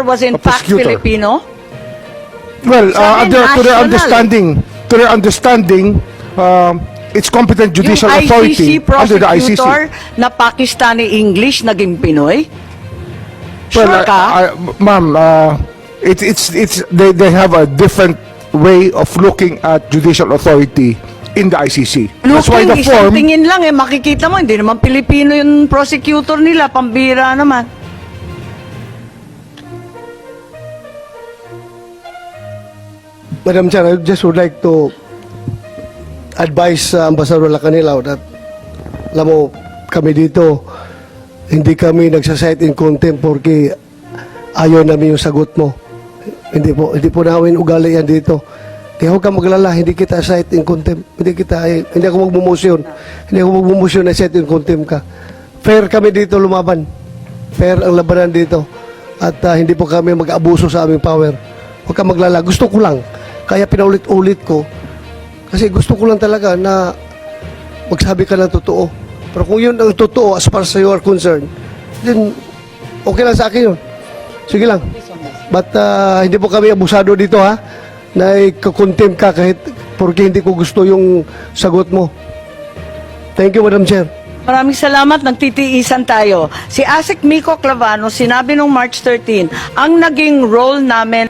was in a fact prosecutor. Filipino? Well, Sabi, to their national. understanding, it's competent judicial Yung authority ICC under the ICC. prosecutor na Pakistani English naging Pinoy? Sure Well, ka? ma'am, they have a different way of looking at judicial authority in the ICC. That's why the Isang form. tingin lang makikita mo, hindi naman Pilipino yung prosecutor nila, pambira naman. Madam Chair, I just would like to advise Ambassador Lacanilao that, alam mo, kami dito, hindi kami nagsasite in contempt porque ayaw namin yung sagot mo. Hindi po namin ugali yan dito. Kaya huwag kang maglala, hindi kita cite in contempt. Hindi ako magmumosyon. Hindi ako magmumosyon na cite in contempt ka. Fair kami dito lumaban. Fair ang labanan dito. At hindi po kami mag-abuso sa aming power. Huwag kang maglala. Gusto ko lang. Kaya pinaulit-ulit ko. Kasi gusto ko lang talaga na magsabi ka ng totoo. Pero kung yun ang totoo as far as you are concerned, then okay lang sa akin yun. Sige lang. But hindi po kami abusado dito ha, na ikakontempt ka kahit porque hindi ko gusto yung sagot mo. Thank you, Madam Chair. Maraming salamat, nagtitiisan tayo. Si Asik Miko Clavano, sinabi nung March 13, ang naging role namin